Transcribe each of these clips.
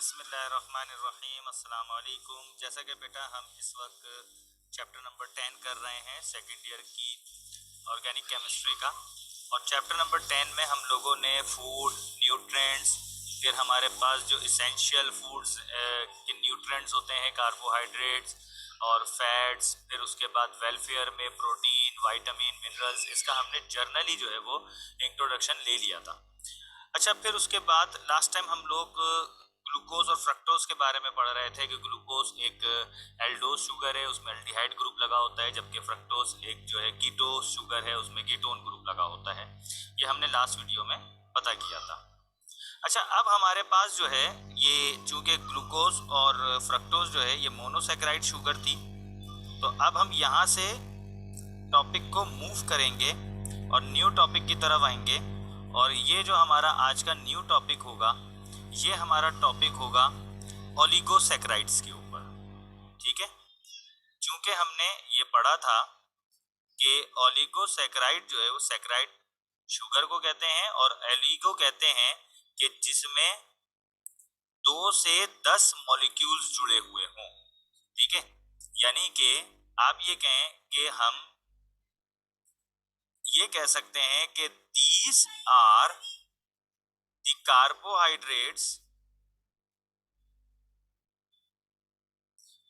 बिस्मिल्लाहिर्रहमानिर्रहीम अस्सलाम वालेकुम। जैसा कि बेटा हम इस वक्त चैप्टर नंबर 10 कर रहे हैं सेकेंड ईयर की ऑर्गेनिक केमिस्ट्री का। और चैप्टर नंबर 10 में हम लोगों ने फूड, न्यूट्रिएंट्स, फिर हमारे पास जो इसेंशियल फूड्स के न्यूट्रिएंट्स होते हैं, कार्बोहाइड्रेट्स और फैट्स, फिर उसके बाद वेलफेयर में प्रोटीन, विटामिन, मिनरल्स, इसका हमने जर्नली जो है वो इंट्रोडक्शन ले लिया था। अच्छा, फिर उसके बाद लास्ट टाइम हम लोग ग्लूकोज और फ्रक्टोज के बारे में पढ़ रहे थे कि ग्लूकोज एक एल्डोज शुगर है, उसमें एल्डिहाइड ग्रुप लगा होता है, जबकि फ्रक्टोज एक जो है कीटोज शुगर है, उसमें कीटोन ग्रुप लगा होता है। ये हमने लास्ट वीडियो में पता किया था। अच्छा, अब हमारे पास जो है ये चूंकि ग्लूकोज और फ्रक्टोज जो है ये मोनोसेकेराइड शुगर थी, तो अब हम यहाँ से टॉपिक को मूव करेंगे और न्यू टॉपिक की तरफ आएंगे। और ये जो हमारा आज का न्यू टॉपिक होगा, ये हमारा टॉपिक होगा ओलिगोसैकेराइड्स के ऊपर। ठीक है, चूंकि हमने ये पढ़ा था कि ओलिगोसैकेराइड जो है वो सैकेराइड शुगर को कहते हैं, और एलिगो कहते हैं कि जिसमें 2 से 10 मॉलिक्यूल्स जुड़े हुए हों। ठीक है, यानी कि आप ये कहें कि हम ये कह सकते हैं कि these are the carbohydrates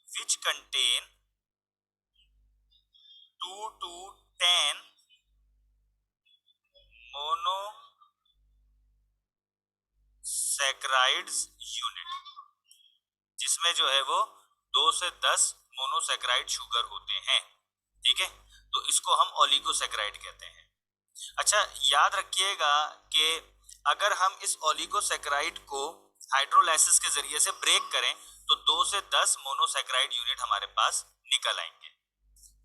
which contain 2 to 10 monosaccharides unit, जिसमें जो है वो 2 से 10 मोनोसैकेराइड शुगर होते हैं। ठीक है, तो इसको हम ओलिगोसैकेराइड कहते हैं। अच्छा, याद रखिएगा कि अगर हम इस ओलिगोसैकेराइड को हाइड्रोलाइसिस के जरिए से ब्रेक करें तो 2 से 10 मोनोसैकेराइड यूनिट हमारे पास निकल आएंगे।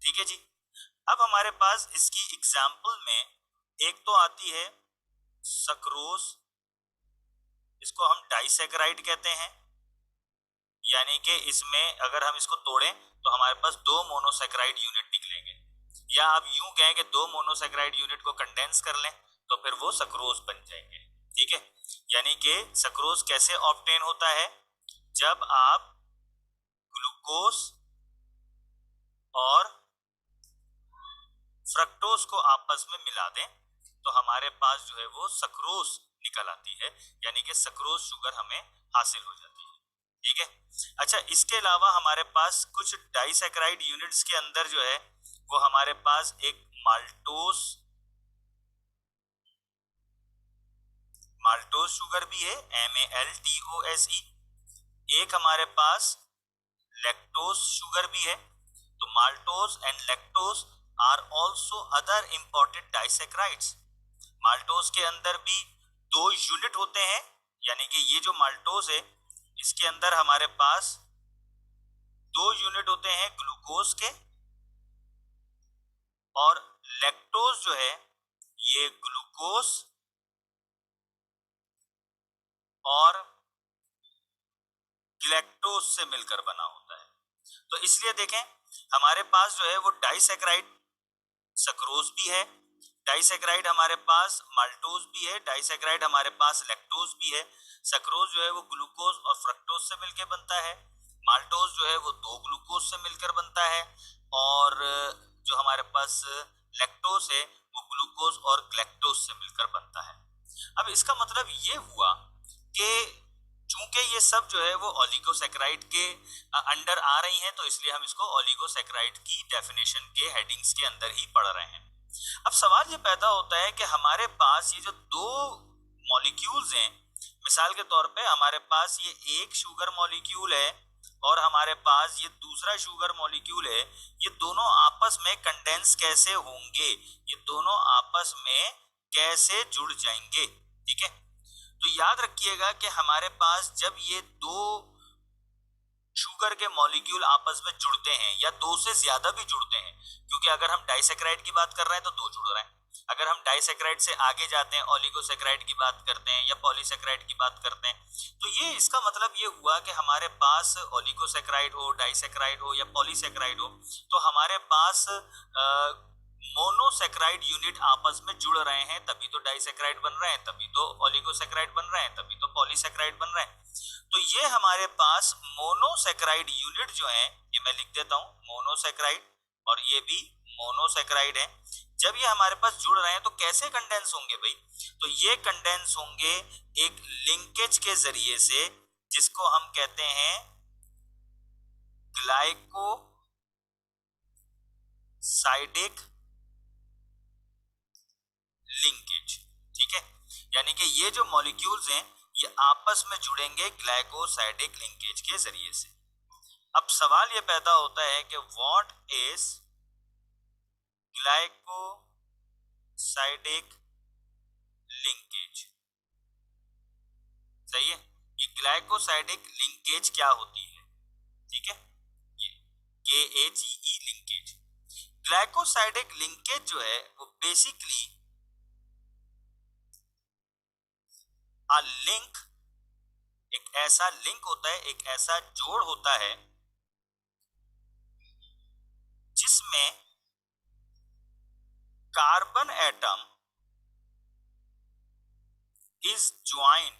ठीक है जी। अब हमारे पास इसकी एग्जाम्पल में एक तो आती है सक्रोज, इसको हम डाइसैकेराइड कहते हैं, यानी कि इसमें अगर हम इसको तोड़ें तो हमारे पास 2 मोनोसैकेराइड यूनिट निकलेंगे। या आप यूं कहें कि 2 मोनोसैकेराइड यूनिट को कंडेंस कर लें तो फिर वो सक्रोज बन जाएंगे। ठीक है, यानी कि सक्रोज कैसे ऑब्टेन होता है? जब आप ग्लूकोज और फ्रक्टोज को आपस में मिला दें तो हमारे पास जो है वो सक्रोज निकल आती है, यानी कि सक्रोज शुगर हमें हासिल हो जाती है। ठीक है, अच्छा, इसके अलावा हमारे पास कुछ डाइसैकेराइड यूनिट्स के अंदर जो है वो हमारे पास एक माल्टोज शुगर भी है, MALTOSE। एक हमारे पास लैक्टोज शुगर भी है। तो maltose and lactose are also other important disaccharides. Maltose के अंदर भी 2 यूनिट होते हैं, यानी कि ये जो माल्टोज है इसके अंदर हमारे पास 2 यूनिट होते हैं ग्लूकोज के, और लैक्टोज जो है ये ग्लूकोज और ग्लैक्टोज से मिलकर बना होता है। तो इसलिए देखें हमारे पास जो है वो डाइसैकेराइड सक्रोज भी है, डाइसैकेराइड हमारे पास माल्टोज भी है, डाइसैकेराइड हमारे पास लैक्टोज भी है। सक्रोज जो है वो ग्लूकोज और फ्रक्टोज से मिलकर बनता है, माल्टोज जो है वो 2 ग्लूकोज से मिलकर बनता है, और जो हमारे पास लैक्टोज है वो ग्लूकोज और ग्लैक्टोज से मिलकर बनता है। अब इसका मतलब ये हुआ कि चूंकि ये सब जो है वो ओलिगोसैकेराइड के अंडर आ रही हैं, तो इसलिए हम इसको ओलिगोसैकेराइड की डेफिनेशन के हेडिंग्स के अंदर ही पढ़ रहे हैं। अब सवाल ये पैदा होता है कि हमारे पास ये जो 2 मॉलिक्यूल्स हैं, मिसाल के तौर पे हमारे पास ये एक शुगर मॉलिक्यूल है और हमारे पास ये दूसरा शुगर मॉलिक्यूल है, ये दोनों आपस में कंडेंस कैसे होंगे, ये दोनों आपस में कैसे जुड़ जाएंगे? ठीक है, तो याद रखिएगा कि हमारे पास जब ये 2 शुगर के मॉलिक्यूल आपस में जुड़ते हैं या 2 से ज्यादा भी जुड़ते हैं, क्योंकि अगर हम डाइसैकेराइड की बात कर रहे हैं तो 2 जुड़ रहे हैं, अगर हम डाइसैकेराइड से आगे जाते हैं ओलिगोसैकेराइड की बात करते हैं या पॉलीसैकेराइड की बात करते हैं, तो ये इसका मतलब ये हुआ कि हमारे पास ओलिगोसैकेराइड हो, डाइसैकेराइड हो या पॉलीसैकेराइड हो, तो हमारे पास मोनोसेक्राइड यूनिट आपस में जुड़ रहे हैं तभी तो डाइसेक्राइड बन रहे हैं, तभी तो ओलिगोसेक्राइड बन रहे हैं, तभी तो पॉलीसेक्राइड बन रहे हैं। तो ये हमारे पास मोनोसेक्राइड यूनिट जो है, ये मैं लिख देता हूं मोनोसेक्राइड, और ये भी मोनोसेक्राइड है। जब ये हमारे पास जुड़ रहे हैं तो कैसे कंडेंस होंगे भाई? तो ये कंडेंस होंगे एक लिंकेज के जरिए से, जिसको हम कहते हैं ग्लाइकोसाइडिक लिंकेज। ठीक है, यानी कि ये जो मॉलिक्यूल्स हैं ये आपस में जुड़ेंगे ग्लाइकोसाइडिक लिंकेज के जरिए से। अब सवाल ये पैदा होता है कि व्हाट इज ग्लाइकोसाइडिक लिंकेज? सही है, ये ग्लाइकोसाइडिक लिंकेज क्या होती है? ठीक है, ये KAGE लिंकेज। ग्लाइकोसाइडिक लिंकेज जो है वो बेसिकली अ लिंक, एक ऐसा लिंक होता है, एक ऐसा जोड़ होता है जिसमें carbon atom is joined,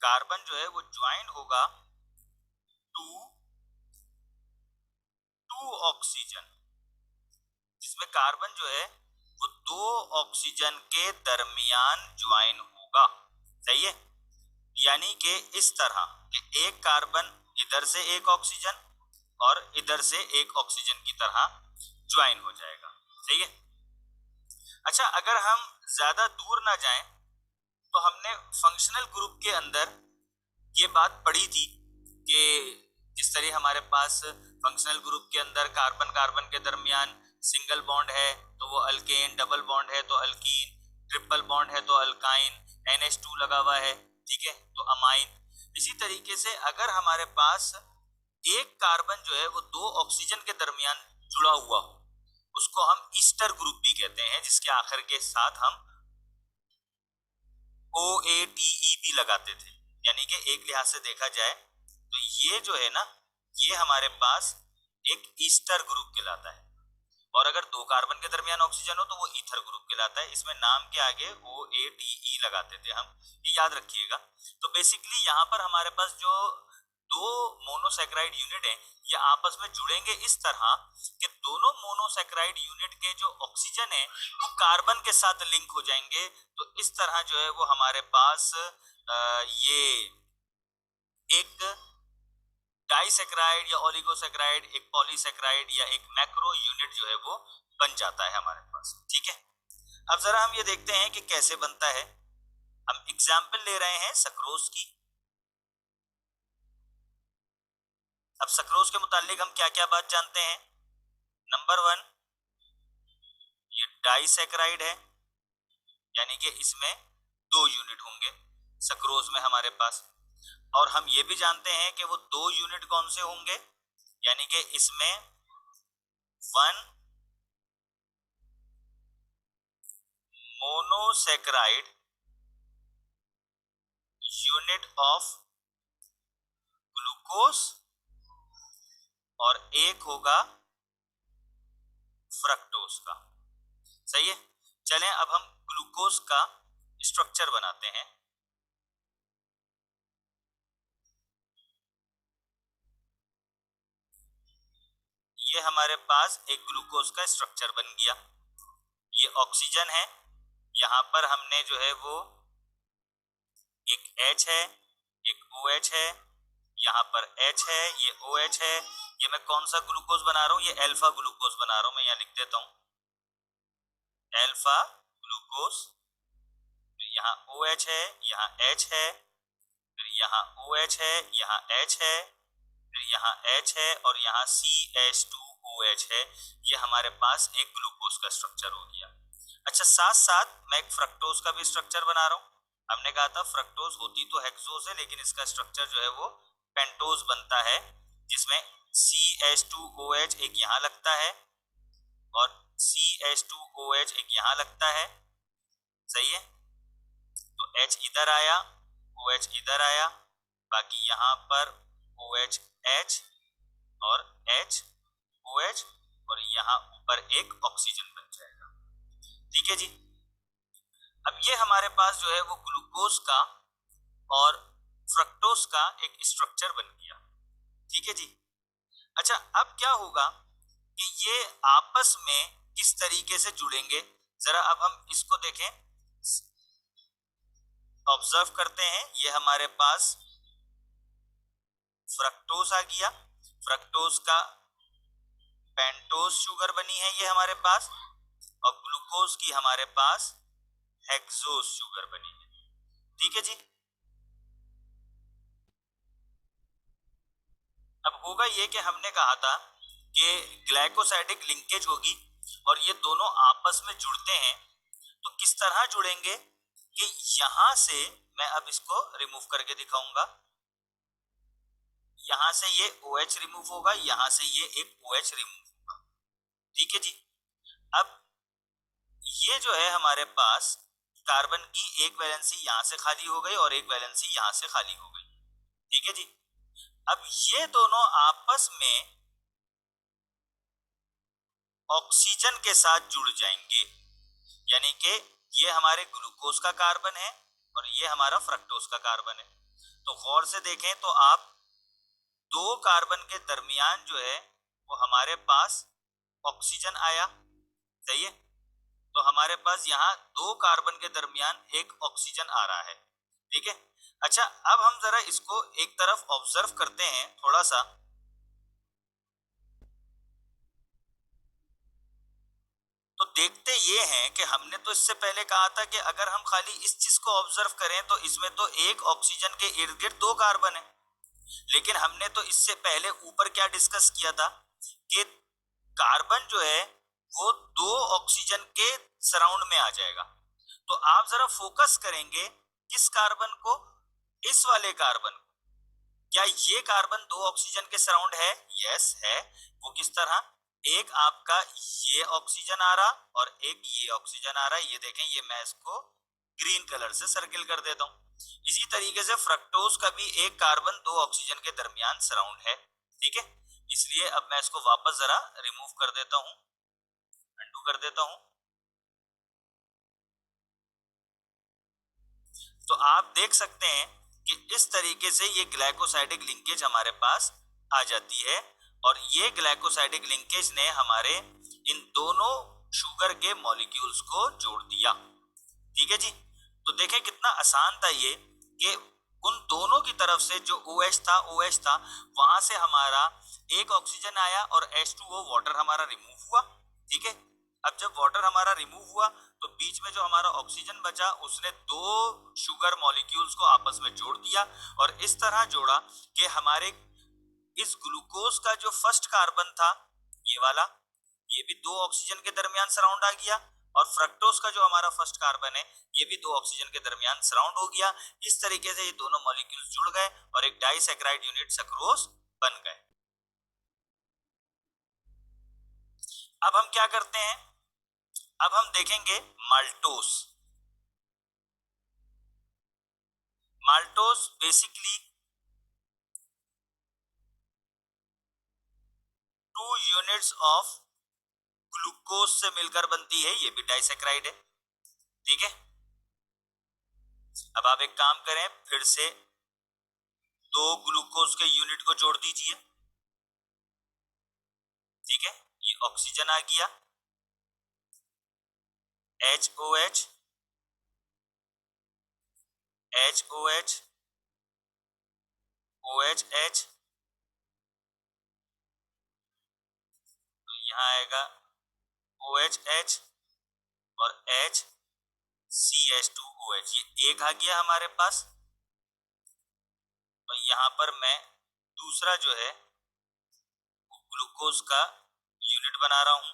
carbon जो है वो ज्वाइंड होगा टू टू ऑक्सीजन, जिसमें कार्बन जो है वो दो ऑक्सीजन के दरमियान ज्वाइन होगा। सही है, यानी कि इस तरह कि एक कार्बन इधर से एक ऑक्सीजन और इधर से एक ऑक्सीजन की तरह ज्वाइन हो जाएगा। सही है। अच्छा, अगर हम ज्यादा दूर ना जाएं तो हमने फंक्शनल ग्रुप के अंदर ये बात पढ़ी थी कि जिस तरह हमारे पास फंक्शनल ग्रुप के अंदर कार्बन कार्बन के दरमियान सिंगल बॉन्ड है तो वो अल्केन, डबल बॉन्ड है तो अल्कीन, ट्रिपल बॉन्ड है तो अल्काइन, NH2 लगा हुआ है, ठीक है, तो अमाइन। इसी तरीके से अगर हमारे पास एक कार्बन जो है वो दो ऑक्सीजन के दरमियान जुड़ा हुआ हो, उसको हम ईस्टर ग्रुप भी कहते हैं, जिसके आखिर के साथ हम OATE भी लगाते थे। यानी कि एक लिहाज से देखा जाए तो ये जो है ना, ये हमारे पास एक ईस्टर ग्रुप कहलाता है, और अगर दो कार्बन के दरमियान ऑक्सीजन हो तो वो ईथर ग्रुप कहलाता है। इसमें नाम के आगे OATE लगाते थे हम, ये याद रखिएगा। तो बेसिकली यहाँ पर हमारे पास जो दो मोनोसेक्राइड यूनिट है ये आपस में जुड़ेंगे इस तरह कि दोनों मोनोसेक्राइड यूनिट के जो ऑक्सीजन है वो कार्बन के साथ लिंक हो जाएंगे। तो इस तरह जो है वो हमारे पास ये एक डाइसेक्राइड या ओलिगोसेक्राइड, एक पॉलीसेक्राइड या एक मैक्रो यूनिट जो है वो बन जाता है हमारे पास। ठीक है, अब जरा हम ये देखते हैं कि कैसे बनता है। हम एग्जाम्पल ले रहे हैं सक्रोज की। अब सक्रोज के मुतालिक हम क्या क्या बात जानते हैं? नंबर वन, ये डाइसेक्राइड है, यानी कि इसमें दो यूनिट होंगे सक्रोज में हमारे पास। और हम ये भी जानते हैं कि वो दो यूनिट कौन से होंगे, यानी कि इसमें one monosaccharide unit of glucose और एक होगा फ्रक्टोज का। सही है, चलें अब हम ग्लूकोज का स्ट्रक्चर बनाते हैं। ये हमारे पास एक ग्लूकोज का स्ट्रक्चर बन गया। ये ऑक्सीजन है, यहां पर हमने जो है वो एक H है, एक OH है, यहाँ पर H है, ये OH है। ये मैं कौन सा ग्लूकोज बना रहा हूँ? ये अल्फा ग्लूकोज बना रहा हूँ, मैं यहाँ लिख देता हूँ अल्फा ग्लूकोज। यहाँ OH है, यहाँ H है, फिर यहाँ OH है, यहाँ H है, फिर यहाँ H है और यहाँ CH2OH है। ये हमारे पास एक ग्लूकोज का स्ट्रक्चर हो गया। अच्छा, साथ साथ मैं एक फ्रक्टोज का भी स्ट्रक्चर बना रहा हूँ। हमने कहा था फ्रक्टोज होती तो हेक्सोज है, लेकिन इसका स्ट्रक्चर जो है वो पेंटोज बनता है, जिसमें CH2OH एक यहाँ लगता है और CH2OH एक यहाँ लगता है। सही है, तो H इधर आया, OH इधर आया, बाकी यहाँ पर OH H और H OH और यहाँ ऊपर एक ऑक्सीजन बन जाएगा। ठीक है जी। अब ये हमारे पास जो है वो ग्लूकोज का और फ्रक्टोज का एक स्ट्रक्चर बन गया। ठीक है जी। अच्छा, अब क्या होगा कि ये आपस में किस तरीके से जुड़ेंगे, जरा अब हम इसको देखें, ऑब्जर्व करते हैं। ये हमारे पास फ्रक्टोज आ गया, फ्रक्टोज का पेंटोज शुगर बनी है ये हमारे पास, और ग्लूकोज की हमारे पास हेक्सोज शुगर बनी है। ठीक है जी। अब होगा ये कि हमने कहा था कि ग्लाइकोसाइडिक लिंकेज होगी और ये दोनों आपस में जुड़ते हैं। तो किस तरह जुड़ेंगे कि यहां से मैं अब इसको रिमूव करके दिखाऊंगा। यहां से ये OH रिमूव होगा, यहां से ये एक OH रिमूव होगा। ठीक है जी। अब ये जो है हमारे पास कार्बन की एक वैलेंसी यहां से खाली हो गई और एक वैलेंसी यहां से खाली हो गई। ठीक है जी। अब ये दोनों आपस में ऑक्सीजन के साथ जुड़ जाएंगे, यानी कि ये हमारे ग्लूकोज का कार्बन है और ये हमारा फ्रक्टोज का कार्बन है। तो गौर से देखें तो आप दो कार्बन के दरमियान जो है वो हमारे पास ऑक्सीजन आया, सही है। तो हमारे पास यहाँ दो कार्बन के दरमियान एक ऑक्सीजन आ रहा है। ठीक है। अच्छा, अब हम जरा इसको एक तरफ ऑब्जर्व करते हैं थोड़ा सा। तो देखते ये हैं कि हमने तो इससे पहले कहा था कि अगर हम खाली इस चीज को ऑब्जर्व करें तो इसमें तो एक ऑक्सीजन के इर्द गिर्द दो कार्बन है। लेकिन हमने तो इससे पहले ऊपर क्या डिस्कस किया था कि कार्बन जो है वो दो ऑक्सीजन के सराउंड में आ जाएगा। तो आप जरा फोकस करेंगे किस कार्बन को, इस वाले कार्बन को। क्या ये कार्बन दो ऑक्सीजन के सराउंड है? यस है। वो किस तरह, एक आपका ये ऑक्सीजन आ रहा और एक ये ऑक्सीजन आ रहा है। ये देखें, ये मैं इसको ग्रीन कलर से सर्किल कर देता हूं। इसी तरीके से फ्रक्टोज का भी एक कार्बन दो ऑक्सीजन के दरमियान सराउंड है। ठीक है। इसलिए अब मैं इसको वापस जरा रिमूव कर देता हूं, अंडू कर देता हूं। तो आप देख सकते हैं कि इस तरीके से ये ग्लाइकोसाइडिक लिंकेज हमारे पास आ जाती है और ये ग्लाइकोसाइडिक लिंकेज ने हमारे इन दोनों शुगर के मॉलिक्यूल्स को जोड़ दिया। ठीक है जी। तो देखें कितना आसान था ये कि उन दोनों की तरफ से जो OH था वहां से हमारा एक ऑक्सीजन आया और H2O वाटर हमारा रिमूव हुआ। ठीक है। अब जब वाटर हमारा रिमूव हुआ तो बीच में जो हमारा ऑक्सीजन बचा उसने दो शुगर मॉलिक्यूल्स को आपस में जोड़ दिया और इस तरह जोड़ा कि हमारे इस ग्लूकोज का जो फर्स्ट कार्बन था ये वाला, ये भी दो ऑक्सीजन के दरमियान सराउंड आ गया और फ्रक्टोज का जो हमारा फर्स्ट कार्बन है ये भी दो ऑक्सीजन के दरमियान सराउंड हो गया। इस तरीके से ये दोनों मॉलिक्यूल्स जुड़ गए और एक डाइसैकराइड यूनिट सक्रोज बन गए। अब हम क्या करते हैं, अब हम देखेंगे maltose. Maltose basically two units of glucose से मिलकर बनती है, ये भी डाइसैकराइड है। ठीक है। अब आप एक काम करें, फिर से दो ग्लूकोज के यूनिट को जोड़ दीजिए। ठीक है। ये ऑक्सीजन आ गया, HOH HOH OHH, तो यहाँ आएगा OHH और HCH2OH, ये एक आ गया हमारे पास। और यहाँ पर मैं दूसरा जो है ग्लूकोज का यूनिट बना रहा हूं,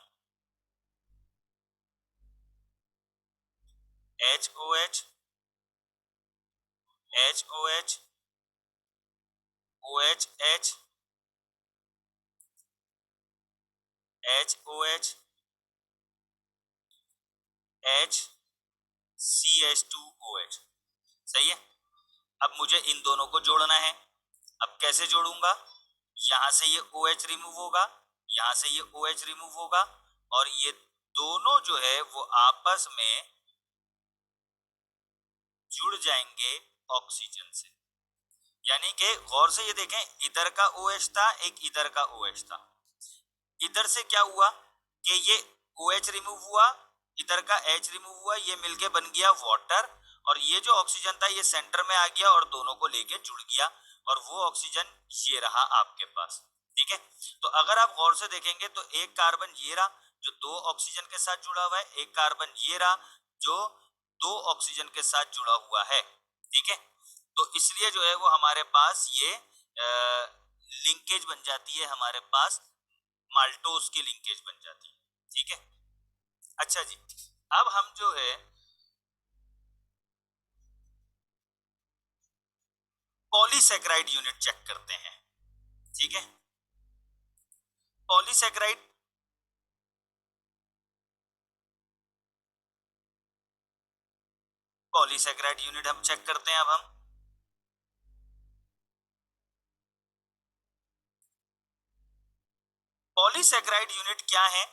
HOH HOH OHH HOH HCH2OH, सही है। अब मुझे इन दोनों को जोड़ना है। अब कैसे जोड़ूंगा, यहां से ये OH रिमूव होगा, यहाँ से ये OH रिमूव होगा और ये दोनों जो है वो आपस में जुड़ जाएंगे ऑक्सीजन से। यानी कि गौर से ये देखें, इधर का OH था, एक इधर का OH था। इधर से क्या हुआ कि ये OH रिमूव हुआ, इधर का H रिमूव हुआ, ये मिलके बन गया वाटर, और ये जो ऑक्सीजन था ये सेंटर में आ गया और दोनों को लेके जुड़ गया, और वो ऑक्सीजन ये रहा आपके पास। ठीक है, तो अगर आप गौर से देखेंगे तो एक कार्बन ये रहा जो दो ऑक्सीजन के साथ जुड़ा हुआ है, एक कार्बन ये रहा जो दो ऑक्सीजन के साथ जुड़ा हुआ है। ठीक है, तो इसलिए जो है वो हमारे पास ये लिंकेज बन जाती है, हमारे पास माल्टोज की लिंकेज बन जाती है। ठीक है, अच्छा जी, अब हम जो है पॉलीसेकेराइड यूनिट चेक करते हैं। ठीक है, पॉलीसेकेराइड पॉलीसेकेराइड यूनिट हम चेक करते हैं। अब हम पॉलीसेकेराइड यूनिट क्या है,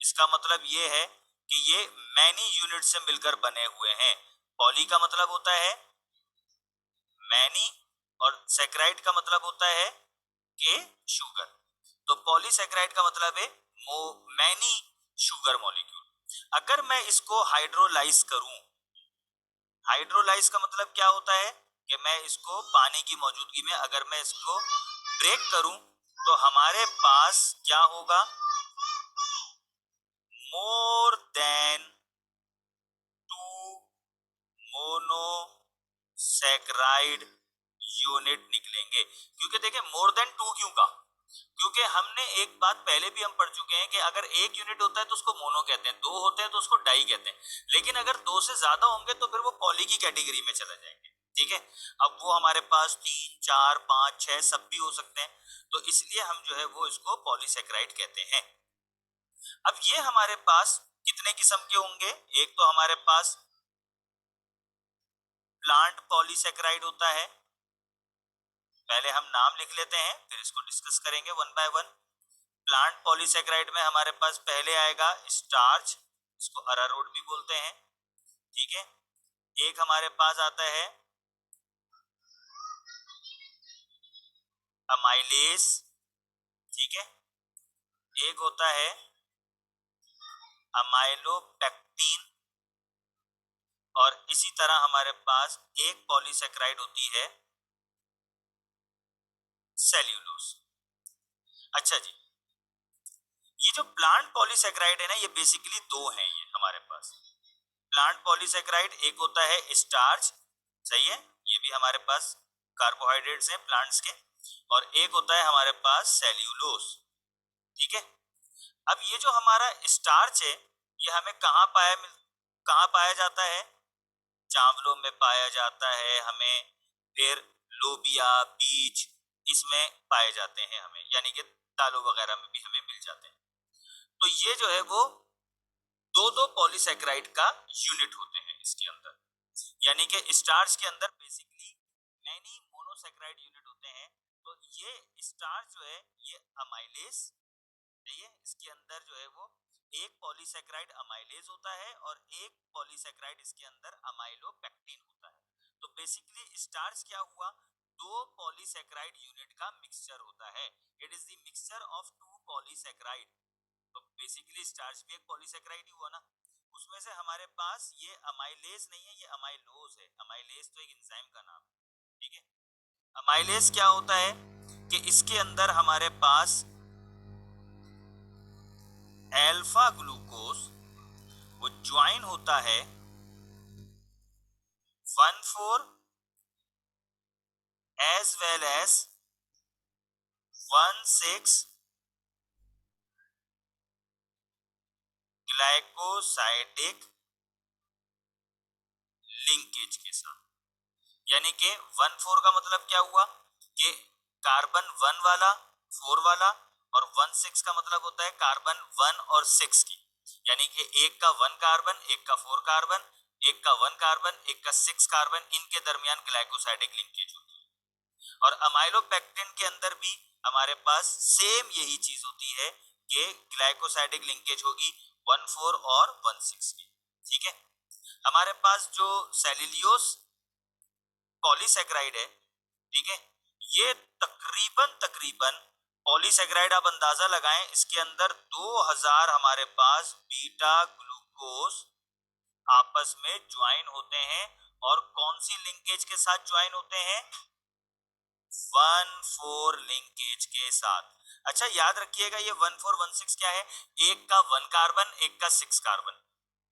इसका मतलब ये है कि ये मैनी यूनिट से मिलकर बने हुए हैं। पॉली का मतलब होता है मैनी और सेकेराइड का मतलब होता है के शुगर। तो पॉलीसेकेराइड का मतलब है मैनी शुगर मॉलिक्यूल। अगर मैं इसको हाइड्रोलाइज करूं, हाइड्रोलाइज का मतलब क्या होता है कि मैं इसको पानी की मौजूदगी में अगर मैं इसको ब्रेक करूं तो हमारे पास क्या होगा, more than two monosaccharide unit निकलेंगे। क्योंकि देखिए मोर देन टू क्यों का, क्योंकि हमने एक बात पहले भी हम पढ़ चुके हैं कि अगर एक यूनिट होता है तो उसको मोनो कहते हैं, दो होते हैं तो उसको डाई कहते हैं, लेकिन अगर दो से ज्यादा होंगे तो फिर वो पॉली की कैटेगरी में चले जाएंगे। ठीक है, अब वो हमारे पास 3, 4, 5, 6 सब भी हो सकते हैं, तो इसलिए हम जो है वो इसको पॉलीसेकेराइड कहते हैं। अब ये हमारे पास कितने किस्म के होंगे, एक तो हमारे पास प्लांट पॉलीसेकेराइड होता है, पहले हम नाम लिख लेते हैं फिर इसको डिस्कस करेंगे one by one. Plant polysaccharide में हमारे पास पहले आएगा स्टार्च, इसको अरारोट भी बोलते हैं। ठीक है, एक हमारे पास आता है अमाइलेज। ठीक है, एक होता है अमाइलोपेक्टिन, और इसी तरह हमारे पास एक पॉलीसेकेराइड होती है सेल्यूलोज। अच्छा जी, ये जो प्लांट पॉलीसेकेराइड है ना, ये बेसिकली दो हैं ये हमारे पास। प्लांट पॉलीसेकेराइड एक होता है स्टार्च, सही है, ये भी हमारे पास कार्बोहाइड्रेट्स हैं प्लांट्स के, और एक होता है हमारे पास सेल्यूलोज। ठीक है, अब ये जो हमारा स्टार्च है ये हमें कहाँ पाया जाता है, चावलों में पाया जाता है हमें, फिर लोबिया, बीज, इसमें पाए जाते हैं हमें, यानी कि दालों वगैरह में भी हमें मिल जाते हैं। तो ये जो है वो दो दो पॉलीसेकेराइड का यूनिट होते हैं इसके अंदर, यानी कि स्टार्च के अंदर बेसिकली मैनी मोनोसेकेराइड यूनिट होते हैं। तो ये स्टार्च जो है ये अमाइलेज, है, इसके अंदर जो है वो एक पॉलीसेकेराइड अमाइलेज होता है और एक पॉलीसेकेराइड इसके अंदर अमाइलोपेक्टिन होता है। तो बेसिकली स्टार्च क्या हुआ, दो पॉलीसेकेराइड यूनिट का मिक्सचर होता है, it is the mixture of two polysaccharide. तो बेसिकली स्टार्च भी एक पॉलीसेकेराइड ही हुआ ना, उसमें से हमारे पास ये अमाइलेज नहीं है, ये अमाइलोज है। अमाइलेज तो एक एंजाइम का नाम है। ठीक है, अमाइलेज क्या होता है कि इसके अंदर हमारे पास अल्फा ग्लूकोज वो ज्वाइन होता है 1,4 as well as 1,6 glycosidic linkage के साथ। यानी कि 1,4 का मतलब क्या हुआ कि कार्बन 1 वाला, 4 वाला, और 1,6 का मतलब होता है कार्बन 1 और 6 की, यानी कि एक का 1 कार्बन, एक का 4 कार्बन, एक का 1 कार्बन, एक का 6 कार्बन, इनके दरमियान ग्लाइकोसाइडिक लिंकेज होती है। और अमाइलोपेक्टिन के अंदर भी हमारे पास सेम यही चीज होती है ये ग्लाइकोसाइडिक लिंकेज होगी 1,4 और 1,6 की। ठीक है, हमारे पास जो सेल्यूलोज पॉलीसेक्राइड है, ठीक है, ये तकरीबन तकरीबन पॉलीसेक्राइड, आप अंदाजा लगाएं, इसके अंदर 2000 हमारे पास बीटा ग्लूकोज आपस में ज्वाइन होते हैं। और कौन सी लिंकेज के साथ ज्वाइन होते हैं? 1,4 लिंकेज के साथ। अच्छा याद रखिएगा, ये 1,4 1,6 क्या है? एक का 1 कार्बन, एक का 6 कार्बन।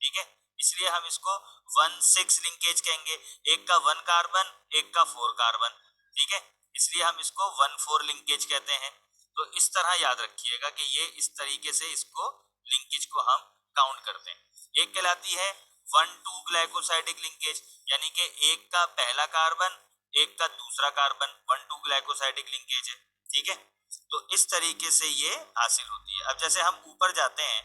ठीक है, इसलिए हम इसको 1,6 लिंकेज कहेंगे। एक का 1 कार्बन, एक का 4 कार्बन। ठीक है, इसलिए हम इसको 1,4 लिंकेज कहते हैं। तो इस तरह याद रखिएगा कि ये इस तरीके से इसको लिंकेज को हम काउंट करते हैं। एक कहलाती है 1,2 ग्लाइकोसाइडिक लिंकेज, यानी कि एक का पहला कार्बन, एक का दूसरा कार्बन, 1,2 ग्लाइकोसाइडिक लिंकेज है। ठीक है, तो इस तरीके से ये हासिल होती है। अब जैसे हम ऊपर जाते हैं,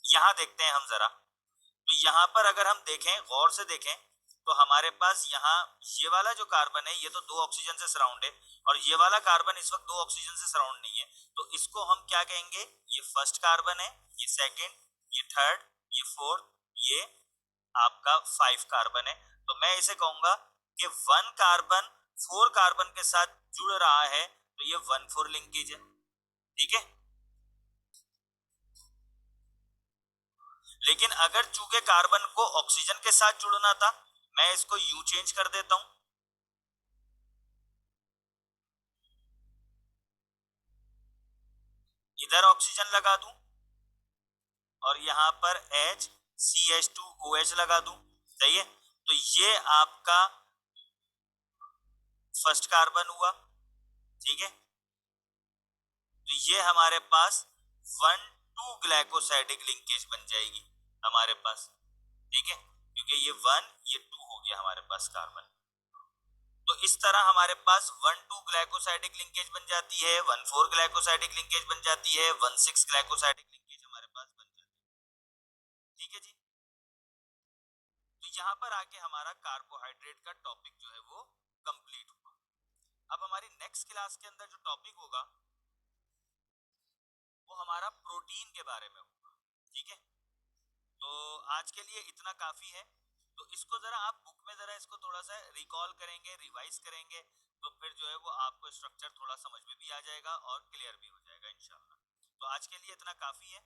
यहां देखते हैं हम जरा, तो यहाँ पर अगर हम देखें, गौर से देखें, तो हमारे पास यहाँ ये वाला जो कार्बन है, ये तो 2 ऑक्सीजन से सराउंड है, और ये वाला कार्बन इस वक्त 2 ऑक्सीजन से सराउंड नहीं है। तो इसको हम क्या कहेंगे? ये फर्स्ट कार्बन है, ये सेकंड, ये थर्ड, ये फोर्थ, ये आपका 5 कार्बन है। तो मैं इसे कहूंगा कि 1 कार्बन 4 कार्बन के साथ जुड़ रहा है, तो ये 1,4 लिंकेज है। ठीक है, लेकिन अगर चूंकि कार्बन को ऑक्सीजन के साथ जुड़ना था, मैं इसको यू चेंज कर देता हूं, इधर ऑक्सीजन लगा दूं और यहां पर HCH2OH लगा दूं। सही है, तो ये आपका फर्स्ट कार्बन हुआ। ठीक है, तो ये हमारे पास 1,2 ग्लाइकोसाइडिक लिंकेज बन जाएगी हमारे पास। ठीक है, क्योंकि ये 1 ये 2 हो गया हमारे पास कार्बन। तो इस तरह हमारे पास 1,2 ग्लाइकोसाइडिक लिंकेज बन जाती है, 1,4 ग्लाइकोसाइडिक लिंकेज बन जाती है, 1,6 ग्लाइकोसाइडिक लिंकेज हमारे पास बन जाती है। ठीक है जी, तो यहाँ पर आके हमारा कार्बोहाइड्रेट का टॉपिक जो है वो कंप्लीट हुआ। अब हमारी नेक्स्ट क्लास के अंदर जो टॉपिक होगा वो हमारा प्रोटीन के बारे में होगा। ठीक है, तो आज के लिए इतना काफी है। तो इसको जरा आप बुक में जरा इसको थोड़ा सा रिकॉल करेंगे, रिवाइज करेंगे, तो फिर जो है वो आपको स्ट्रक्चर थोड़ा समझ में भी आ जाएगा और क्लियर भी हो जाएगा इंशाल्लाह। तो आज के लिए इतना काफी है।